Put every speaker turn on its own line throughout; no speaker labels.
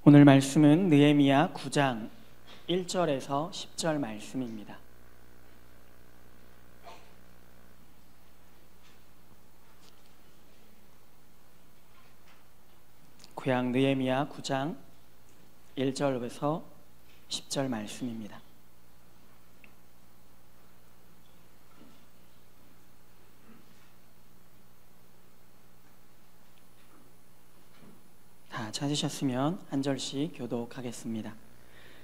오늘 말씀은 느헤미야 9장 1절에서 10절 말씀입니다. 구약 느헤미야 9장 1절에서 10절 말씀입니다. 다 찾으셨으면 한 절씩 교독하겠습니다.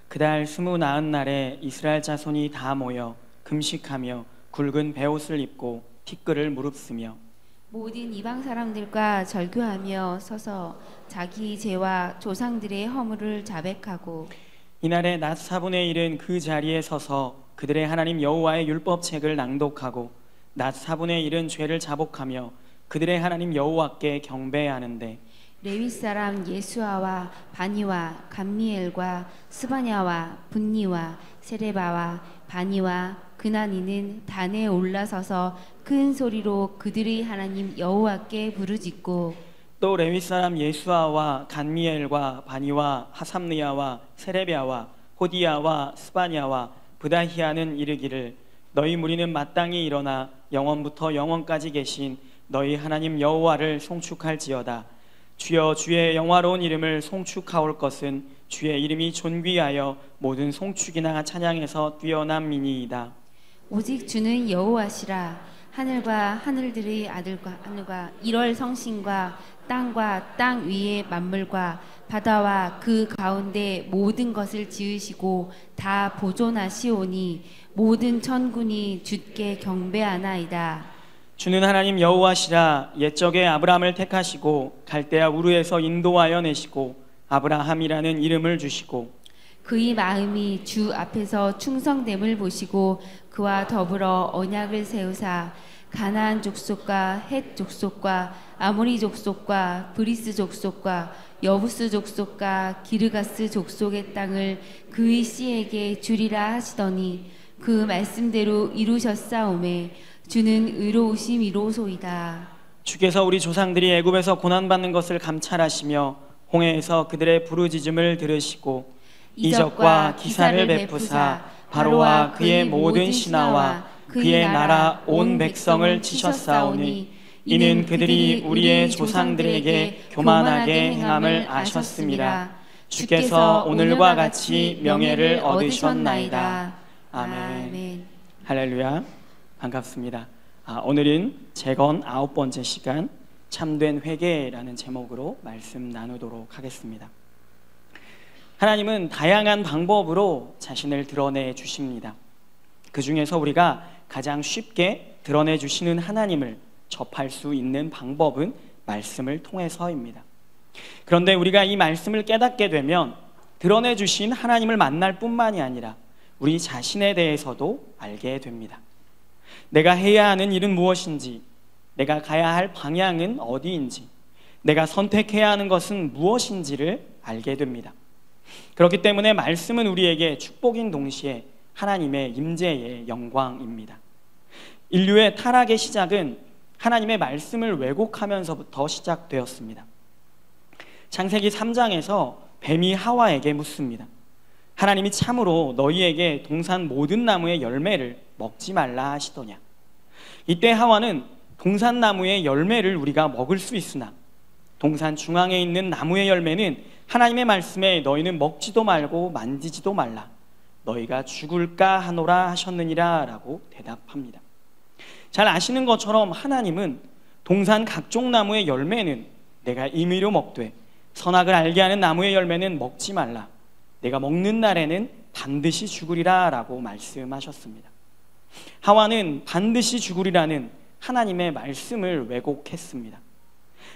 그달 29날에 이스라엘 자손이 다 모여 금식하며 굵은 베옷을 입고 티끌을 무릅쓰며
모든 이방 사람들과 절교하며 서서 자기 죄와 조상들의 허물을 자백하고
이날에 낮 4분의 1은 그 자리에 서서 그들의 하나님 여호와의 율법책을 낭독하고 낮 4분의 1은 죄를 자복하며 그들의 하나님 여호와께 경배하는데
레위 사람 예수아와 바니와 감미엘과 스바냐와 분니와 세레바와 바니와 그나니는 단에 올라서서 큰 소리로 그들의 하나님 여호와께 부르짖고
또 레위 사람 예수아와 간미엘과 바니와 하삼느야와 세레비아와 호디야와 스바냐와 브다히아는 이르기를 너희 무리는 마땅히 일어나 영원부터 영원까지 계신 너희 하나님 여호와를 송축할지어다. 주여 주의 영화로운 이름을 송축하올 것은 주의 이름이 존귀하여 모든 송축이나 찬양에서 뛰어남이니이다.
오직 주는 여호와시라. 하늘과 하늘들의 하늘과 1월 성신과 땅과 땅 위의 만물과 바다와 그 가운데 모든 것을 지으시고 다 보존하시오니 모든 천군이 주께 경배하나이다.
주는 하나님 여호와시라. 옛적에 아브라함을 택하시고 갈대아 우르에서 인도하여 내시고 아브라함이라는 이름을 주시고
그의 마음이 주 앞에서 충성됨을 보시고 그와 더불어 언약을 세우사 가나안 족속과 헷 족속과 아모리 족속과 브리스 족속과 여부스 족속과 기르가스 족속의 땅을 그의 씨에게 주리라 하시더니 그 말씀대로 이루셨사오매 주는 의로우심이로소이다.
주께서 우리 조상들이 애굽에서 고난받는 것을 감찰하시며 홍해에서 그들의 부르짖음을 들으시고 이적과 기사를 베푸사 바로와 그의 모든 신하와 그의 나라 온 백성을 치셨사오니 이는 그들이 우리의 조상들에게 교만하게 행함을 아셨음이라. 주께서 오늘과 같이 명예를 얻으셨나이다. 아멘. 할렐루야. 반갑습니다. 오늘은 재건 9번째 시간 참된 회개라는 제목으로 말씀 나누도록 하겠습니다. 하나님은 다양한 방법으로 자신을 드러내 주십니다. 그 중에서 우리가 가장 쉽게 드러내 주시는 하나님을 접할 수 있는 방법은 말씀을 통해서입니다. 그런데 우리가 이 말씀을 깨닫게 되면 드러내 주신 하나님을 만날 뿐만이 아니라 우리 자신에 대해서도 알게 됩니다. 내가 해야 하는 일은 무엇인지, 내가 가야 할 방향은 어디인지, 내가 선택해야 하는 것은 무엇인지를 알게 됩니다. 그렇기 때문에 말씀은 우리에게 축복인 동시에 하나님의 임재의 영광입니다. 인류의 타락의 시작은 하나님의 말씀을 왜곡하면서부터 시작되었습니다. 창세기 3장에서 뱀이 하와에게 묻습니다. 하나님이 참으로 너희에게 동산 모든 나무의 열매를 먹지 말라 하시더냐. 이때 하와는 동산 나무의 열매를 우리가 먹을 수 있으나 동산 중앙에 있는 나무의 열매는 하나님의 말씀에 너희는 먹지도 말고 만지지도 말라. 너희가 죽을까 하노라 하셨느니라 라고 대답합니다. 잘 아시는 것처럼 하나님은 동산 각종 나무의 열매는 내가 임의로 먹되 선악을 알게 하는 나무의 열매는 먹지 말라. 내가 먹는 날에는 반드시 죽으리라 라고 말씀하셨습니다. 하와는 반드시 죽으리라는 하나님의 말씀을 왜곡했습니다.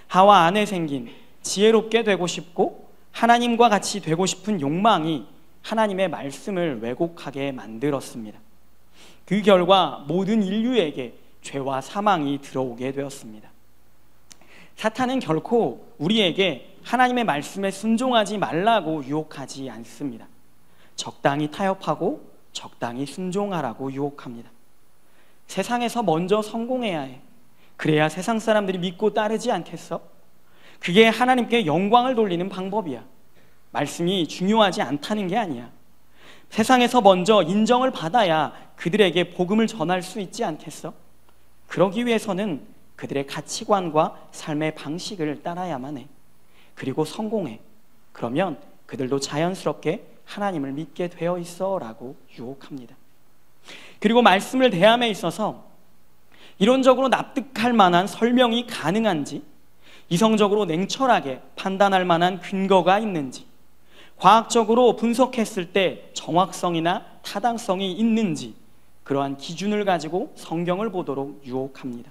하와 안에 생긴 지혜롭게 되고 싶고 하나님과 같이 되고 싶은 욕망이 하나님의 말씀을 왜곡하게 만들었습니다. 그 결과 모든 인류에게 죄와 사망이 들어오게 되었습니다. 사탄은 결코 우리에게 하나님의 말씀에 순종하지 말라고 유혹하지 않습니다. 적당히 타협하고 적당히 순종하라고 유혹합니다. 세상에서 먼저 성공해야 해. 그래야 세상 사람들이 믿고 따르지 않겠어? 그게 하나님께 영광을 돌리는 방법이야. 말씀이 중요하지 않다는 게 아니야. 세상에서 먼저 인정을 받아야 그들에게 복음을 전할 수 있지 않겠어? 그러기 위해서는 그들의 가치관과 삶의 방식을 따라야만 해. 그리고 성공해. 그러면 그들도 자연스럽게 하나님을 믿게 되어 있어 라고 유혹합니다. 그리고 말씀을 대함에 있어서 이론적으로 납득할 만한 설명이 가능한지, 이성적으로 냉철하게 판단할 만한 근거가 있는지, 과학적으로 분석했을 때 정확성이나 타당성이 있는지, 그러한 기준을 가지고 성경을 보도록 유혹합니다.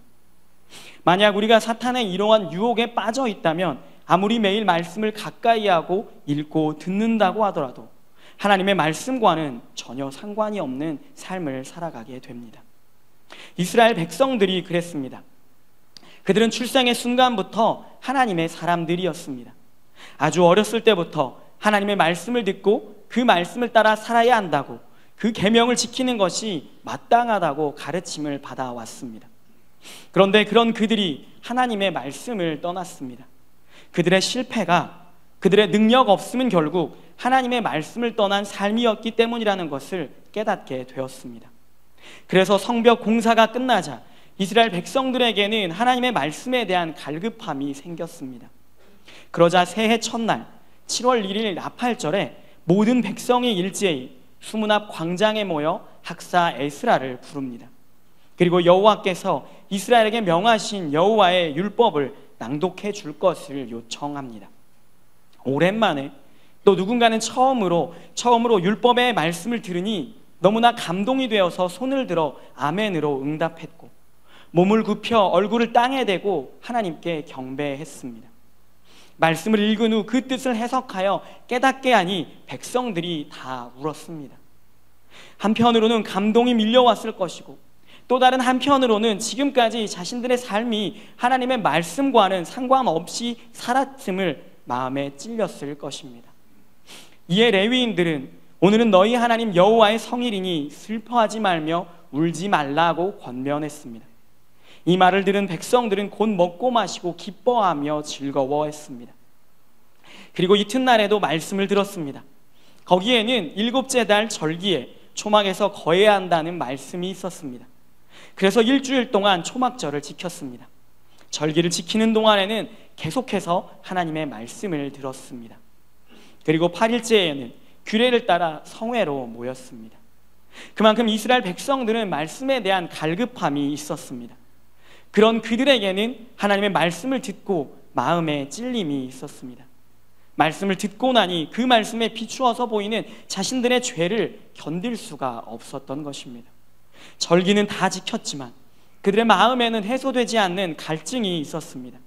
만약 우리가 사탄의 이러한 유혹에 빠져 있다면 아무리 매일 말씀을 가까이 하고 읽고 듣는다고 하더라도 하나님의 말씀과는 전혀 상관이 없는 삶을 살아가게 됩니다. 이스라엘 백성들이 그랬습니다. 그들은 출생의 순간부터 하나님의 사람들이었습니다. 아주 어렸을 때부터 하나님의 말씀을 듣고 그 말씀을 따라 살아야 한다고, 그 계명을 지키는 것이 마땅하다고 가르침을 받아왔습니다. 그런데 그런 그들이 하나님의 말씀을 떠났습니다. 그들의 실패가, 그들의 능력 없음은 결국 하나님의 말씀을 떠난 삶이었기 때문이라는 것을 깨닫게 되었습니다. 그래서 성벽 공사가 끝나자 이스라엘 백성들에게는 하나님의 말씀에 대한 갈급함이 생겼습니다. 그러자 새해 첫날 7월 1일 나팔절에 모든 백성이 일제히 수문 앞 광장에 모여 학사 에스라를 부릅니다. 그리고 여호와께서 이스라엘에게 명하신 여호와의 율법을 낭독해 줄 것을 요청합니다. 오랜만에 또 누군가는 처음으로 율법의 말씀을 들으니 너무나 감동이 되어서 손을 들어 아멘으로 응답했고, 몸을 굽혀 얼굴을 땅에 대고 하나님께 경배했습니다. 말씀을 읽은 후 그 뜻을 해석하여 깨닫게 하니 백성들이 다 울었습니다. 한편으로는 감동이 밀려왔을 것이고, 또 다른 한편으로는 지금까지 자신들의 삶이 하나님의 말씀과는 상관없이 살았음을 마음에 찔렸을 것입니다. 이에 레위인들은 오늘은 너희 하나님 여호와의 성일이니 슬퍼하지 말며 울지 말라고 권면했습니다. 이 말을 들은 백성들은 곧 먹고 마시고 기뻐하며 즐거워했습니다. 그리고 이튿날에도 말씀을 들었습니다. 거기에는 7째 달 절기에 초막에서 거해야 한다는 말씀이 있었습니다. 그래서 일주일 동안 초막절을 지켰습니다. 절기를 지키는 동안에는 계속해서 하나님의 말씀을 들었습니다. 그리고 8일째에는 규례를 따라 성회로 모였습니다. 그만큼 이스라엘 백성들은 말씀에 대한 갈급함이 있었습니다. 그런 그들에게는 하나님의 말씀을 듣고 마음에 찔림이 있었습니다. 말씀을 듣고 나니 그 말씀에 비추어서 보이는 자신들의 죄를 견딜 수가 없었던 것입니다. 절기는 다 지켰지만 그들의 마음에는 해소되지 않는 갈증이 있었습니다.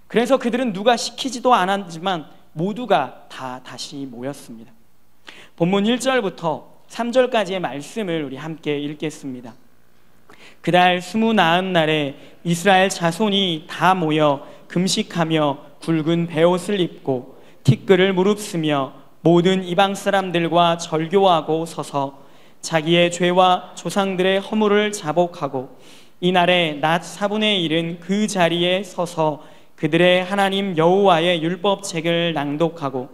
그래서 그들은 누가 시키지도 않았지만 모두가 다 다시 모였습니다. 본문 1절부터 3절까지의 말씀을 우리 함께 읽겠습니다. 그달 29날에 이스라엘 자손이 다 모여 금식하며 굵은 베옷을 입고 티끌을 무릅쓰며 모든 이방 사람들과 절교하고 서서 자기의 죄와 조상들의 허물을 자복하고 이날에 낮 4분의 1은 그 자리에 서서 그들의 하나님 여호와의 율법책을 낭독하고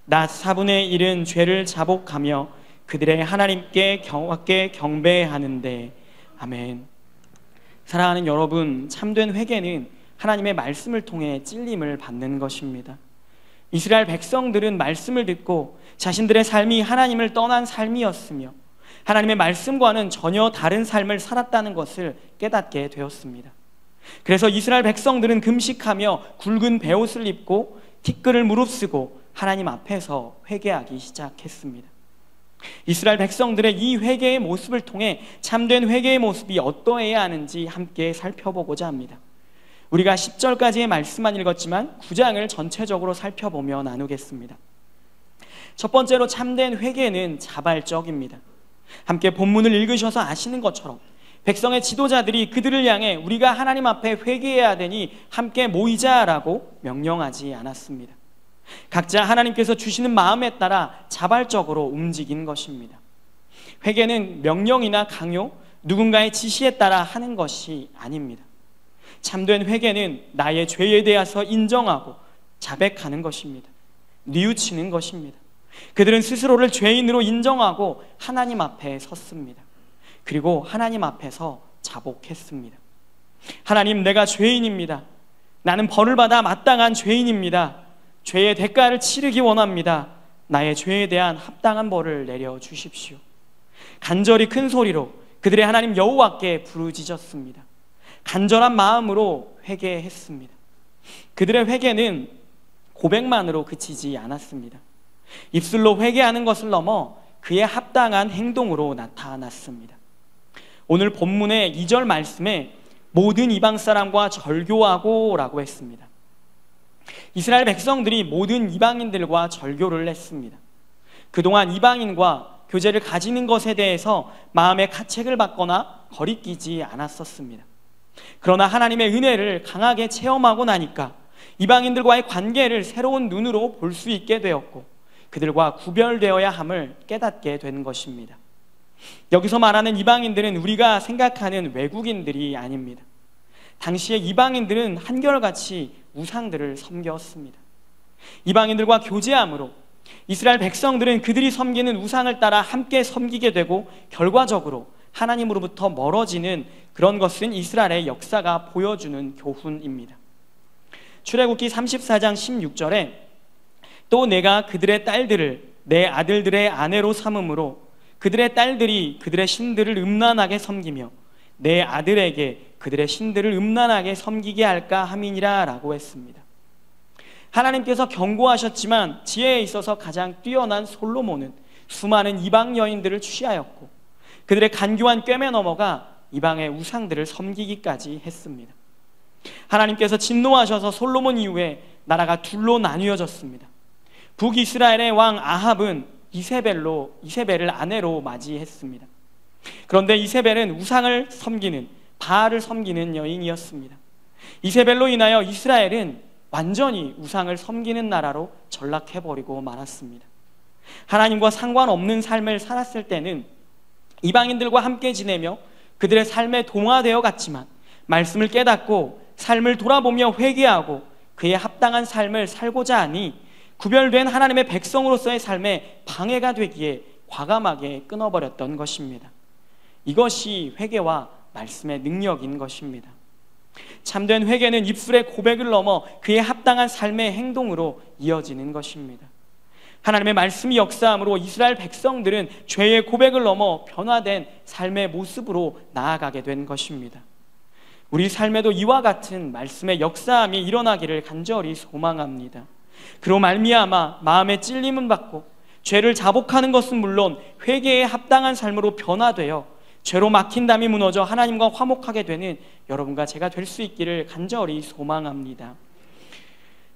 낮 4분의 1은 죄를 자복하며 그들의 하나님께 경배하는데. 아멘. 사랑하는 여러분, 참된 회개는 하나님의 말씀을 통해 찔림을 받는 것입니다. 이스라엘 백성들은 말씀을 듣고 자신들의 삶이 하나님을 떠난 삶이었으며 하나님의 말씀과는 전혀 다른 삶을 살았다는 것을 깨닫게 되었습니다. 그래서 이스라엘 백성들은 금식하며 굵은 베옷을 입고 티끌을 무릅쓰고 하나님 앞에서 회개하기 시작했습니다. 이스라엘 백성들의 이 회개의 모습을 통해 참된 회개의 모습이 어떠해야 하는지 함께 살펴보고자 합니다. 우리가 10절까지의 말씀만 읽었지만 9장을 전체적으로 살펴보며 나누겠습니다. 첫 번째로 참된 회개는 자발적입니다. 함께 본문을 읽으셔서 아시는 것처럼 백성의 지도자들이 그들을 향해 우리가 하나님 앞에 회개해야 되니 함께 모이자라고 명령하지 않았습니다. 각자 하나님께서 주시는 마음에 따라 자발적으로 움직인 것입니다. 회개는 명령이나 강요, 누군가의 지시에 따라 하는 것이 아닙니다. 참된 회개는 나의 죄에 대해서 인정하고 자백하는 것입니다. 뉘우치는 것입니다. 그들은 스스로를 죄인으로 인정하고 하나님 앞에 섰습니다. 그리고 하나님 앞에서 자복했습니다. 하나님, 내가 죄인입니다. 나는 벌을 받아 마땅한 죄인입니다. 죄의 대가를 치르기 원합니다. 나의 죄에 대한 합당한 벌을 내려주십시오. 간절히 큰 소리로 그들의 하나님 여호와께 부르짖었습니다. 간절한 마음으로 회개했습니다. 그들의 회개는 고백만으로 그치지 않았습니다. 입술로 회개하는 것을 넘어 그의 합당한 행동으로 나타났습니다. 오늘 본문의 2절 말씀에 모든 이방 사람과 절교하고 라고 했습니다. 이스라엘 백성들이 모든 이방인들과 절교를 했습니다. 그동안 이방인과 교제를 가지는 것에 대해서 마음의 가책을 받거나 거리끼지 않았었습니다. 그러나 하나님의 은혜를 강하게 체험하고 나니까 이방인들과의 관계를 새로운 눈으로 볼 수 있게 되었고 그들과 구별되어야 함을 깨닫게 된 것입니다. 여기서 말하는 이방인들은 우리가 생각하는 외국인들이 아닙니다. 당시에 이방인들은 한결같이 우상들을 섬겼습니다. 이방인들과 교제함으로 이스라엘 백성들은 그들이 섬기는 우상을 따라 함께 섬기게 되고 결과적으로 하나님으로부터 멀어지는 그런 것은 이스라엘의 역사가 보여주는 교훈입니다. 출애굽기 34장 16절에 또 내가 그들의 딸들을 내 아들들의 아내로 삼음으로 그들의 딸들이 그들의 신들을 음란하게 섬기며 내 아들에게 그들의 신들을 음란하게 섬기게 할까 함이니라 라고 했습니다. 하나님께서 경고하셨지만 지혜에 있어서 가장 뛰어난 솔로몬은 수많은 이방 여인들을 취하였고 그들의 간교한 꿰매 넘어가 이방의 우상들을 섬기기까지 했습니다. 하나님께서 진노하셔서 솔로몬 이후에 나라가 둘로 나뉘어졌습니다. 북이스라엘의 왕 아합은 이세벨을 아내로 맞이했습니다. 그런데 이세벨은 우상을 섬기는 바알을 섬기는 여인이었습니다. 이세벨로 인하여 이스라엘은 완전히 우상을 섬기는 나라로 전락해버리고 말았습니다. 하나님과 상관없는 삶을 살았을 때는 이방인들과 함께 지내며 그들의 삶에 동화되어 갔지만 말씀을 깨닫고 삶을 돌아보며 회개하고 그에 합당한 삶을 살고자 하니 구별된 하나님의 백성으로서의 삶에 방해가 되기에 과감하게 끊어버렸던 것입니다. 이것이 회개와 말씀의 능력인 것입니다. 참된 회개는 입술의 고백을 넘어 그에 합당한 삶의 행동으로 이어지는 것입니다. 하나님의 말씀이 역사함으로 이스라엘 백성들은 죄의 고백을 넘어 변화된 삶의 모습으로 나아가게 된 것입니다. 우리 삶에도 이와 같은 말씀의 역사함이 일어나기를 간절히 소망합니다. 그로 말미암아 마음의 찔림은 받고 죄를 자복하는 것은 물론 회개에 합당한 삶으로 변화되어 죄로 막힌 담이 무너져 하나님과 화목하게 되는 여러분과 제가 될 수 있기를 간절히 소망합니다.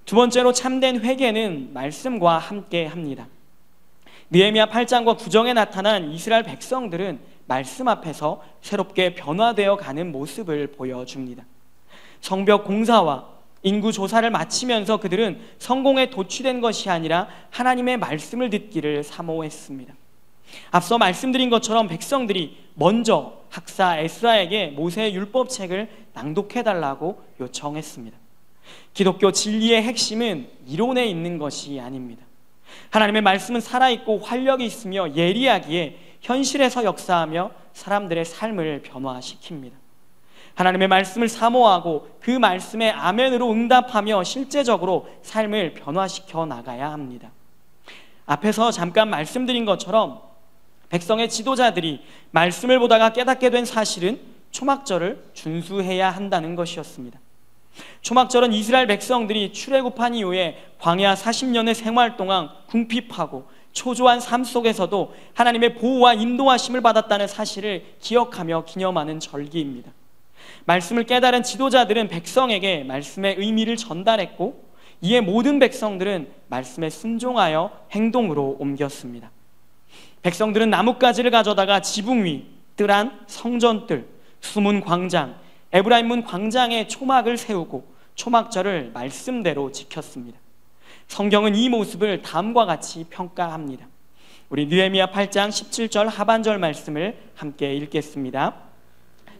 두 번째로 참된 회개는 말씀과 함께 합니다. 느헤미야 8장과 9장에 나타난 이스라엘 백성들은 말씀 앞에서 새롭게 변화되어 가는 모습을 보여줍니다. 성벽 공사와 인구 조사를 마치면서 그들은 성공에 도취된 것이 아니라 하나님의 말씀을 듣기를 사모했습니다. 앞서 말씀드린 것처럼 백성들이 먼저 학사 에스라에게 모세의 율법책을 낭독해달라고 요청했습니다. 기독교 진리의 핵심은 이론에 있는 것이 아닙니다. 하나님의 말씀은 살아있고 활력이 있으며 예리하기에 현실에서 역사하며 사람들의 삶을 변화시킵니다. 하나님의 말씀을 사모하고 그 말씀에 아멘으로 응답하며 실제적으로 삶을 변화시켜 나가야 합니다. 앞에서 잠깐 말씀드린 것처럼 백성의 지도자들이 말씀을 보다가 깨닫게 된 사실은 초막절을 준수해야 한다는 것이었습니다. 초막절은 이스라엘 백성들이 출애굽한 이후에 광야 40년의 생활 동안 궁핍하고 초조한 삶 속에서도 하나님의 보호와 인도하심을 받았다는 사실을 기억하며 기념하는 절기입니다. 말씀을 깨달은 지도자들은 백성에게 말씀의 의미를 전달했고 이에 모든 백성들은 말씀에 순종하여 행동으로 옮겼습니다. 백성들은 나뭇가지를 가져다가 지붕 위, 뜰 안, 성전뜰, 수문 광장, 에브라임문 광장에 초막을 세우고 초막절을 말씀대로 지켰습니다. 성경은 이 모습을 다음과 같이 평가합니다. 우리 느헤미야 8장 17절 하반절 말씀을 함께 읽겠습니다.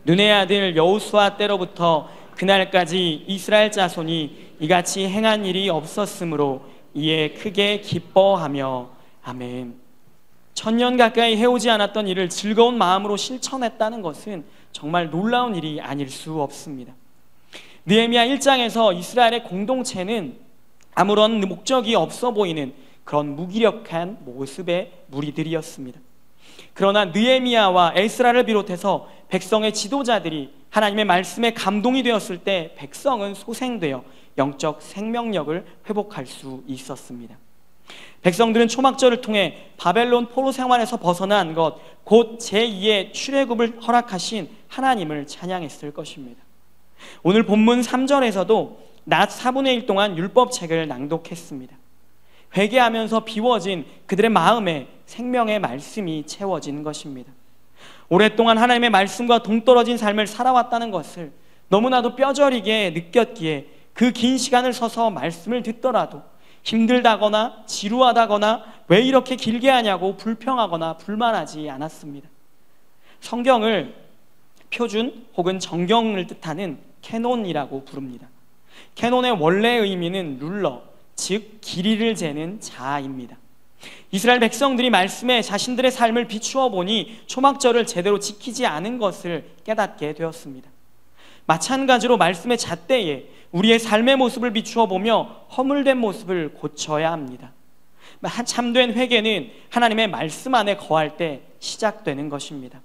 눈의 아들 여호수아 때로부터 그날까지 이스라엘 자손이 이같이 행한 일이 없었으므로 이에 크게 기뻐하며. 아멘. 1000년 가까이 해오지 않았던 일을 즐거운 마음으로 실천했다는 것은 정말 놀라운 일이 아닐 수 없습니다. 느헤미야 1장에서 이스라엘의 공동체는 아무런 목적이 없어 보이는 그런 무기력한 모습의 무리들이었습니다. 그러나 느헤미야와 에스라를 비롯해서 백성의 지도자들이 하나님의 말씀에 감동이 되었을 때 백성은 소생되어 영적 생명력을 회복할 수 있었습니다. 백성들은 초막절을 통해 바벨론 포로 생활에서 벗어난 것, 곧 제2의 출애굽을 허락하신 하나님을 찬양했을 것입니다. 오늘 본문 3절에서도 낮 4분의 1 동안 율법책을 낭독했습니다. 회개하면서 비워진 그들의 마음에 생명의 말씀이 채워진 것입니다. 오랫동안 하나님의 말씀과 동떨어진 삶을 살아왔다는 것을 너무나도 뼈저리게 느꼈기에 그 긴 시간을 서서 말씀을 듣더라도 힘들다거나 지루하다거나 왜 이렇게 길게 하냐고 불평하거나 불만하지 않았습니다. 성경을 표준 혹은 정경을 뜻하는 캐논이라고 부릅니다. 캐논의 원래 의미는 룰러, 즉 길이를 재는 자입니다. 이스라엘 백성들이 말씀에 자신들의 삶을 비추어 보니 초막절을 제대로 지키지 않은 것을 깨닫게 되었습니다. 마찬가지로 말씀의 잣대에 우리의 삶의 모습을 비추어 보며 허물된 모습을 고쳐야 합니다. 참된 회개는 하나님의 말씀 안에 거할 때 시작되는 것입니다.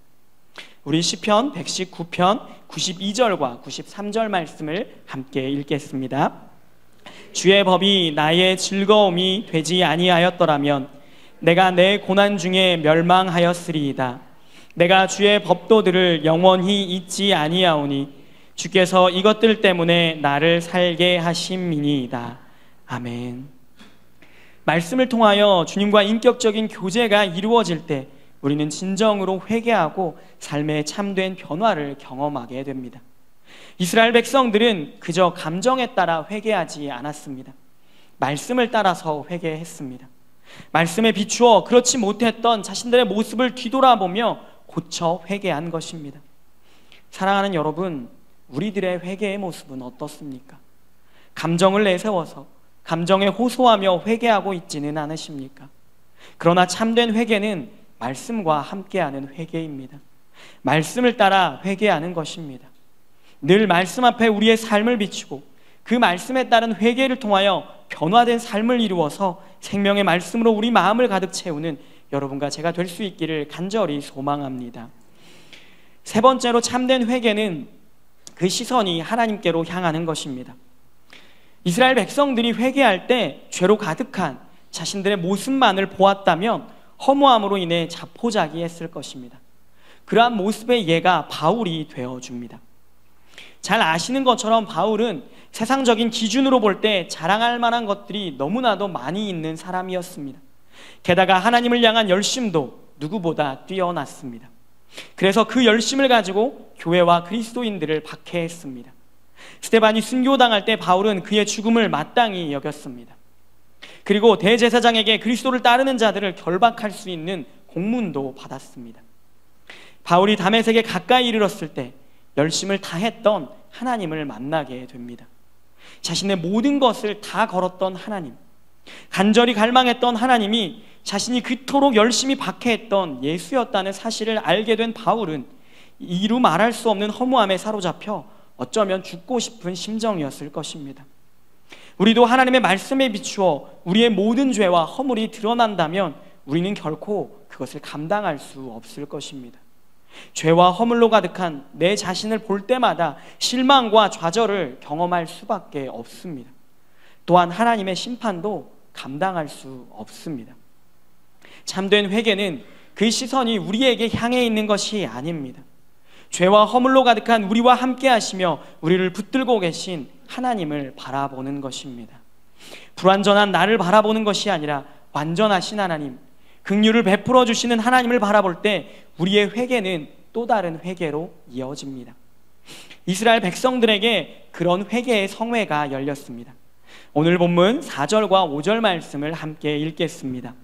우리 시편 119편 92절과 93절 말씀을 함께 읽겠습니다. 주의 법이 나의 즐거움이 되지 아니하였더라면 내가 내 고난 중에 멸망하였으리이다. 내가 주의 법도들을 영원히 잊지 아니하오니 주께서 이것들 때문에 나를 살게 하심이니이다. 아멘. 말씀을 통하여 주님과 인격적인 교제가 이루어질 때 우리는 진정으로 회개하고 삶의 참된 변화를 경험하게 됩니다. 이스라엘 백성들은 그저 감정에 따라 회개하지 않았습니다. 말씀을 따라서 회개했습니다. 말씀에 비추어 그렇지 못했던 자신들의 모습을 뒤돌아보며 고쳐 회개한 것입니다. 사랑하는 여러분, 우리들의 회개의 모습은 어떻습니까? 감정을 내세워서 감정에 호소하며 회개하고 있지는 않으십니까? 그러나 참된 회개는 말씀과 함께하는 회개입니다. 말씀을 따라 회개하는 것입니다. 늘 말씀 앞에 우리의 삶을 비추고 그 말씀에 따른 회개를 통하여 변화된 삶을 이루어서 생명의 말씀으로 우리 마음을 가득 채우는 여러분과 제가 될 수 있기를 간절히 소망합니다. 세 번째로 참된 회개는 그 시선이 하나님께로 향하는 것입니다. 이스라엘 백성들이 회개할 때 죄로 가득한 자신들의 모습만을 보았다면 허무함으로 인해 자포자기했을 것입니다. 그러한 모습의 예가 바울이 되어줍니다. 잘 아시는 것처럼 바울은 세상적인 기준으로 볼 때 자랑할 만한 것들이 너무나도 많이 있는 사람이었습니다. 게다가 하나님을 향한 열심도 누구보다 뛰어났습니다. 그래서 그 열심을 가지고 교회와 그리스도인들을 박해했습니다. 스데반이 순교당할 때 바울은 그의 죽음을 마땅히 여겼습니다. 그리고 대제사장에게 그리스도를 따르는 자들을 결박할 수 있는 공문도 받았습니다. 바울이 다메섹에 가까이 이르렀을 때 열심을 다했던 하나님을 만나게 됩니다. 자신의 모든 것을 다 걸었던 하나님, 간절히 갈망했던 하나님이 자신이 그토록 열심히 박해했던 예수였다는 사실을 알게 된 바울은 이루 말할 수 없는 허무함에 사로잡혀 어쩌면 죽고 싶은 심정이었을 것입니다. 우리도 하나님의 말씀에 비추어 우리의 모든 죄와 허물이 드러난다면 우리는 결코 그것을 감당할 수 없을 것입니다. 죄와 허물로 가득한 내 자신을 볼 때마다 실망과 좌절을 경험할 수밖에 없습니다. 또한 하나님의 심판도 감당할 수 없습니다. 참된 회개는 그 시선이 우리에게 향해 있는 것이 아닙니다. 죄와 허물로 가득한 우리와 함께 하시며 우리를 붙들고 계신 하나님을 바라보는 것입니다. 불완전한 나를 바라보는 것이 아니라 완전하신 하나님, 긍휼을 베풀어 주시는 하나님을 바라볼 때 우리의 회개는 또 다른 회개로 이어집니다. 이스라엘 백성들에게 그런 회개의 성회가 열렸습니다. 오늘 본문 4절과 5절 말씀을 함께 읽겠습니다.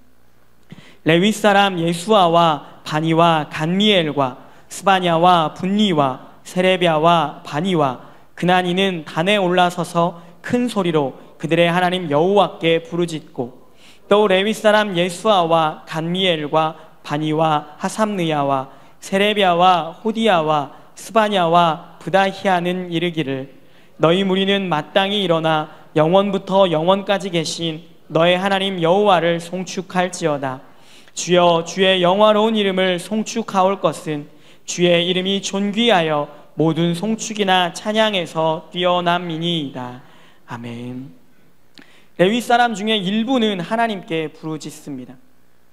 레위 사람 예수아와 바니와 간미엘과 스바냐와 분니와 세레비아와 바니와 그나니는 단에 올라서서 큰 소리로 그들의 하나님 여호와께 부르짖고 또 레위 사람 예수아와 간미엘과 바니와 하삼느야와 세레비아와 호디야와 스바냐와 브다히아는 이르기를 너희 무리는 마땅히 일어나 영원부터 영원까지 계신 너의 하나님 여호와를 송축할지어다. 주여 주의 영화로운 이름을 송축하올 것은 주의 이름이 존귀하여 모든 송축이나 찬양에서 뛰어남이니이다. 아멘. 레위 사람 중에 일부는 하나님께 부르짖습니다.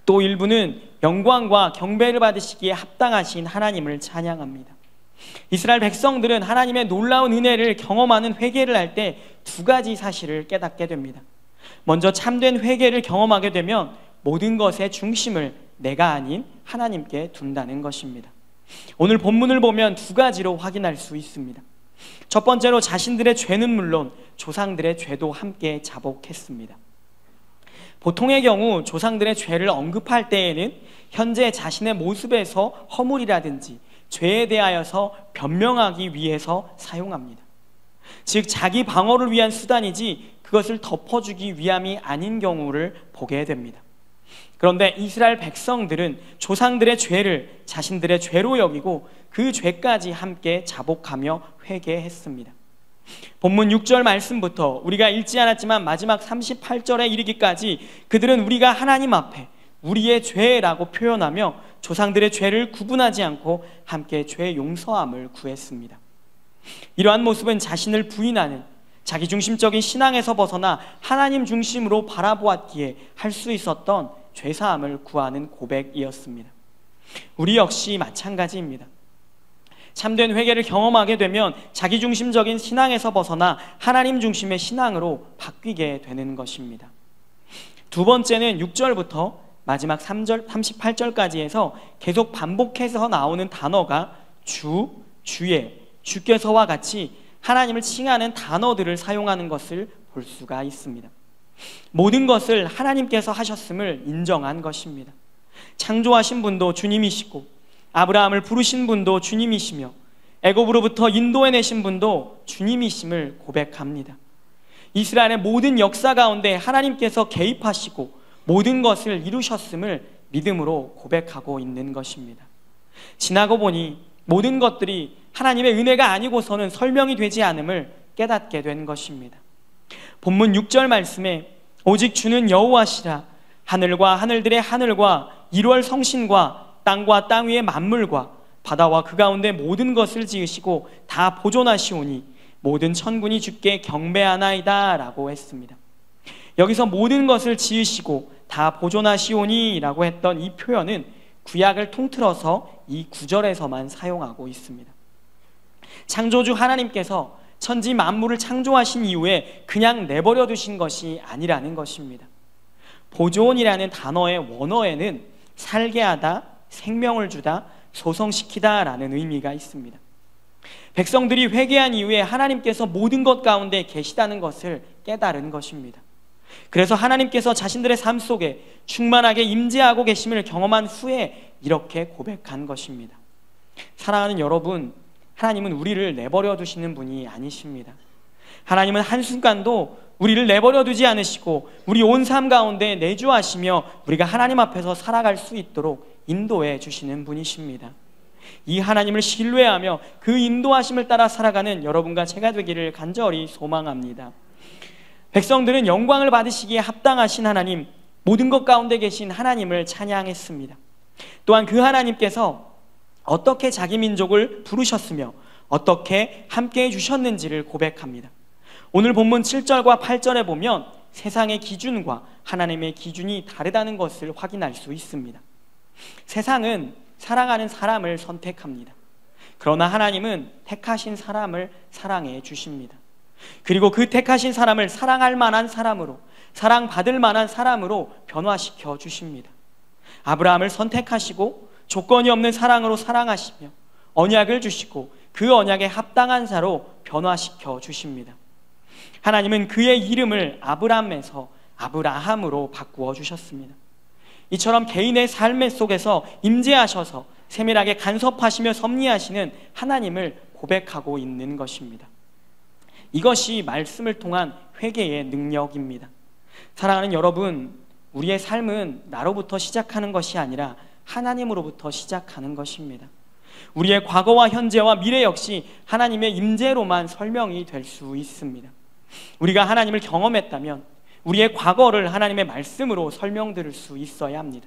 또 일부는 영광과 경배를 받으시기에 합당하신 하나님을 찬양합니다. 이스라엘 백성들은 하나님의 놀라운 은혜를 경험하는 회개를 할 때 두 가지 사실을 깨닫게 됩니다. 먼저 참된 회개를 경험하게 되면 모든 것의 중심을 내가 아닌 하나님께 둔다는 것입니다. 오늘 본문을 보면 두 가지로 확인할 수 있습니다. 첫 번째로 자신들의 죄는 물론 조상들의 죄도 함께 자복했습니다. 보통의 경우 조상들의 죄를 언급할 때에는 현재 자신의 모습에서 허물이라든지 죄에 대하여서 변명하기 위해서 사용합니다. 즉 자기 방어를 위한 수단이지 그것을 덮어주기 위함이 아닌 경우를 보게 됩니다. 그런데 이스라엘 백성들은 조상들의 죄를 자신들의 죄로 여기고 그 죄까지 함께 자복하며 회개했습니다. 본문 6절 말씀부터 우리가 읽지 않았지만 마지막 38절에 이르기까지 그들은 우리가 하나님 앞에 우리의 죄라고 표현하며 조상들의 죄를 구분하지 않고 함께 죄 용서함을 구했습니다. 이러한 모습은 자신을 부인하는 자기중심적인 신앙에서 벗어나 하나님 중심으로 바라보았기에 할 수 있었던 죄사함을 구하는 고백이었습니다. 우리 역시 마찬가지입니다. 참된 회개를 경험하게 되면 자기중심적인 신앙에서 벗어나 하나님 중심의 신앙으로 바뀌게 되는 것입니다. 두 번째는 6절부터 마지막 3절, 38절까지 해서 계속 반복해서 나오는 단어가 주, 주의, 주께서와 같이 하나님을 칭하는 단어들을 사용하는 것을 볼 수가 있습니다. 모든 것을 하나님께서 하셨음을 인정한 것입니다. 창조하신 분도 주님이시고 아브라함을 부르신 분도 주님이시며 애굽으로부터 인도해내신 분도 주님이심을 고백합니다. 이스라엘의 모든 역사 가운데 하나님께서 개입하시고 모든 것을 이루셨음을 믿음으로 고백하고 있는 것입니다. 지나고 보니 모든 것들이 하나님의 은혜가 아니고서는 설명이 되지 않음을 깨닫게 된 것입니다. 본문 6절 말씀에 오직 주는 여호와시라 하늘과 하늘들의 하늘과 일월 성신과 땅과 땅 위의 만물과 바다와 그 가운데 모든 것을 지으시고 다 보존하시오니 모든 천군이 주께 경배하나이다 라고 했습니다. 여기서 모든 것을 지으시고 다 보존하시오니 라고 했던 이 표현은 구약을 통틀어서 이 구절에서만 사용하고 있습니다. 창조주 하나님께서 천지 만물을 창조하신 이후에 그냥 내버려 두신 것이 아니라는 것입니다. 보존이라는 단어의 원어에는 살게 하다, 생명을 주다, 소성시키다 라는 의미가 있습니다. 백성들이 회개한 이후에 하나님께서 모든 것 가운데 계시다는 것을 깨달은 것입니다. 그래서 하나님께서 자신들의 삶 속에 충만하게 임재하고 계심을 경험한 후에 이렇게 고백한 것입니다. 사랑하는 여러분, 하나님은 우리를 내버려 두시는 분이 아니십니다. 하나님은 한순간도 우리를 내버려 두지 않으시고 우리 온 삶 가운데 내주하시며 우리가 하나님 앞에서 살아갈 수 있도록 인도해 주시는 분이십니다. 이 하나님을 신뢰하며 그 인도하심을 따라 살아가는 여러분과 제가 되기를 간절히 소망합니다. 백성들은 영광을 받으시기에 합당하신 하나님, 모든 것 가운데 계신 하나님을 찬양했습니다. 또한 그 하나님께서 어떻게 자기 민족을 부르셨으며 어떻게 함께해 주셨는지를 고백합니다. 오늘 본문 7절과 8절에 보면 세상의 기준과 하나님의 기준이 다르다는 것을 확인할 수 있습니다. 세상은 사랑하는 사람을 선택합니다. 그러나 하나님은 택하신 사람을 사랑해 주십니다. 그리고 그 택하신 사람을 사랑할 만한 사람으로, 사랑받을 만한 사람으로 변화시켜 주십니다. 아브라함을 선택하시고 조건이 없는 사랑으로 사랑하시며 언약을 주시고 그 언약에 합당한 자로 변화시켜 주십니다. 하나님은 그의 이름을 아브람에서 아브라함으로 바꾸어 주셨습니다. 이처럼 개인의 삶의 속에서 임재하셔서 세밀하게 간섭하시며 섭리하시는 하나님을 고백하고 있는 것입니다. 이것이 말씀을 통한 회개의 능력입니다. 사랑하는 여러분, 우리의 삶은 나로부터 시작하는 것이 아니라 하나님으로부터 시작하는 것입니다. 우리의 과거와 현재와 미래 역시 하나님의 임재로만 설명이 될 수 있습니다. 우리가 하나님을 경험했다면 우리의 과거를 하나님의 말씀으로 설명드릴 수 있어야 합니다.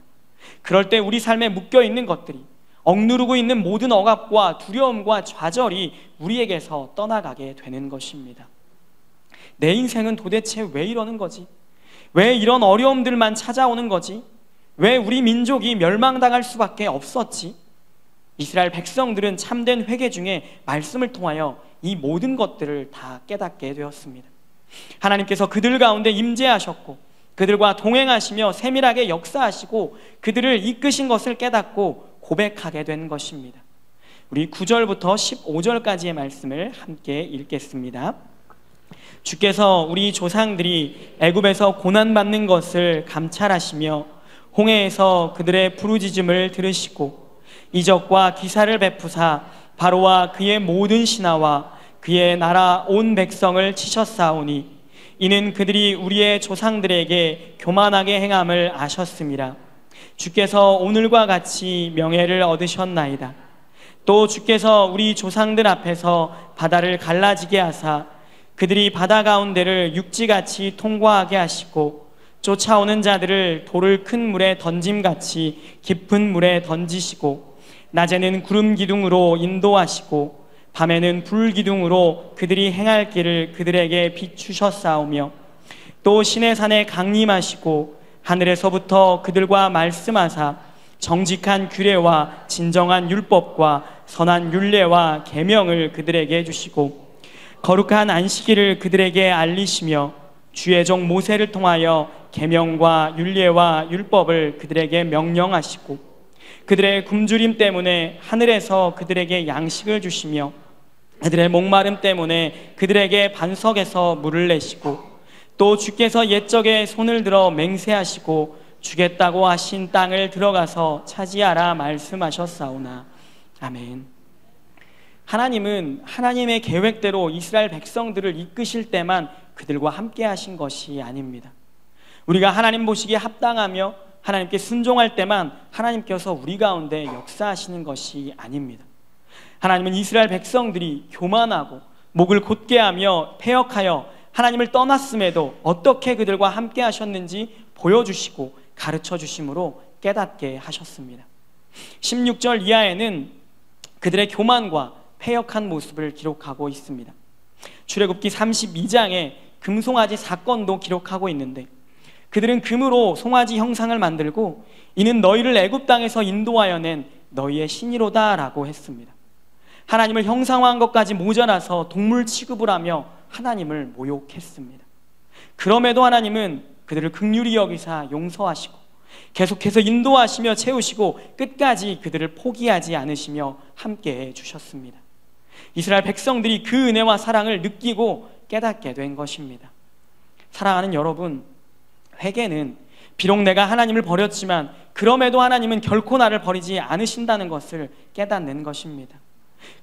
그럴 때 우리 삶에 묶여있는 것들이, 억누르고 있는 모든 억압과 두려움과 좌절이 우리에게서 떠나가게 되는 것입니다. 내 인생은 도대체 왜 이러는 거지? 왜 이런 어려움들만 찾아오는 거지? 왜 우리 민족이 멸망당할 수밖에 없었지? 이스라엘 백성들은 참된 회개 중에 말씀을 통하여 이 모든 것들을 다 깨닫게 되었습니다. 하나님께서 그들 가운데 임재하셨고 그들과 동행하시며 세밀하게 역사하시고 그들을 이끄신 것을 깨닫고 고백하게 된 것입니다. 우리 9절부터 15절까지의 말씀을 함께 읽겠습니다. 주께서 우리 조상들이 애굽에서 고난받는 것을 감찰하시며 홍해에서 그들의 부르짖음을 들으시고 이적과 기사를 베푸사 바로와 그의 모든 신하와 그의 나라 온 백성을 치셨사오니 이는 그들이 우리의 조상들에게 교만하게 행함을 아셨음이라. 주께서 오늘과 같이 명예를 얻으셨나이다. 또 주께서 우리 조상들 앞에서 바다를 갈라지게 하사 그들이 바다 가운데를 육지같이 통과하게 하시고 쫓아오는 자들을 돌을 큰 물에 던짐같이 깊은 물에 던지시고 낮에는 구름 기둥으로 인도하시고 밤에는 불 기둥으로 그들이 행할 길을 그들에게 비추셨사오며 또 시내산에 강림하시고 하늘에서부터 그들과 말씀하사 정직한 규례와 진정한 율법과 선한 율례와 계명을 그들에게 주시고 거룩한 안식일을 그들에게 알리시며 주의 종 모세를 통하여 계명과 율례와 율법을 그들에게 명령하시고 그들의 굶주림 때문에 하늘에서 그들에게 양식을 주시며 그들의 목마름 때문에 그들에게 반석에서 물을 내시고 또 주께서 옛적에 손을 들어 맹세하시고 주겠다고 하신 땅을 들어가서 차지하라 말씀하셨사오나. 아멘. 하나님은 하나님의 계획대로 이스라엘 백성들을 이끄실 때만 그들과 함께 하신 것이 아닙니다. 우리가 하나님 보시기에 합당하며 하나님께 순종할 때만 하나님께서 우리 가운데 역사하시는 것이 아닙니다. 하나님은 이스라엘 백성들이 교만하고 목을 곧게 하며 패역하여 하나님을 떠났음에도 어떻게 그들과 함께 하셨는지 보여주시고 가르쳐 주심으로 깨닫게 하셨습니다. 16절 이하에는 그들의 교만과 패역한 모습을 기록하고 있습니다. 출애굽기 32장에 금송아지 사건도 기록하고 있는데 그들은 금으로 송아지 형상을 만들고 이는 너희를 애굽 땅에서 인도하여 낸 너희의 신이로다 라고 했습니다. 하나님을 형상화한 것까지 모자라서 동물 취급을 하며 하나님을 모욕했습니다. 그럼에도 하나님은 그들을 긍휼히 여기사 용서하시고 계속해서 인도하시며 채우시고 끝까지 그들을 포기하지 않으시며 함께해 주셨습니다. 이스라엘 백성들이 그 은혜와 사랑을 느끼고 깨닫게 된 것입니다. 사랑하는 여러분, 회개는 비록 내가 하나님을 버렸지만 그럼에도 하나님은 결코 나를 버리지 않으신다는 것을 깨닫는 것입니다.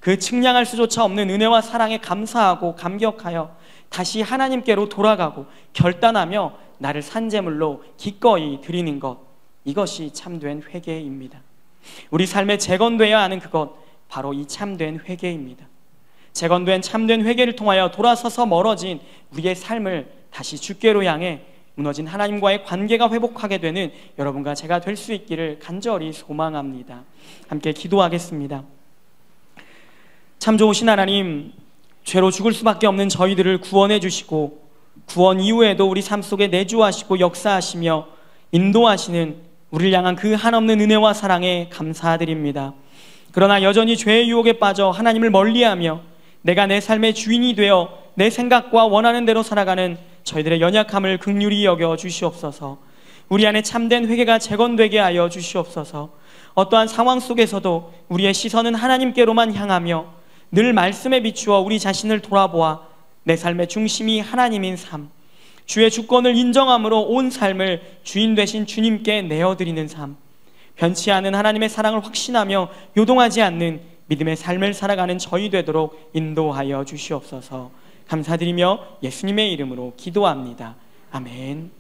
그 측량할 수조차 없는 은혜와 사랑에 감사하고 감격하여 다시 하나님께로 돌아가고 결단하며 나를 산제물로 기꺼이 드리는 것, 이것이 참된 회개입니다. 우리 삶에 재건되어야 하는 그것, 바로 이 참된 회개입니다. 재건된 참된 회개를 통하여 돌아서서 멀어진 우리의 삶을 다시 주께로 향해 무너진 하나님과의 관계가 회복하게 되는 여러분과 제가 될 수 있기를 간절히 소망합니다. 함께 기도하겠습니다. 참 좋으신 하나님, 죄로 죽을 수밖에 없는 저희들을 구원해 주시고 구원 이후에도 우리 삶 속에 내주하시고 역사하시며 인도하시는 우리를 향한 그 한없는 은혜와 사랑에 감사드립니다. 그러나 여전히 죄의 유혹에 빠져 하나님을 멀리하며 내가 내 삶의 주인이 되어 내 생각과 원하는 대로 살아가는 저희들의 연약함을 긍휼히 여겨 주시옵소서. 우리 안에 참된 회개가 재건되게 하여 주시옵소서. 어떠한 상황 속에서도 우리의 시선은 하나님께로만 향하며 늘 말씀에 비추어 우리 자신을 돌아보아 내 삶의 중심이 하나님인 삶, 주의 주권을 인정함으로 온 삶을 주인 되신 주님께 내어드리는 삶, 변치 않은 하나님의 사랑을 확신하며 요동하지 않는 믿음의 삶을 살아가는 저희 되도록 인도하여 주시옵소서. 감사드리며 예수님의 이름으로 기도합니다. 아멘.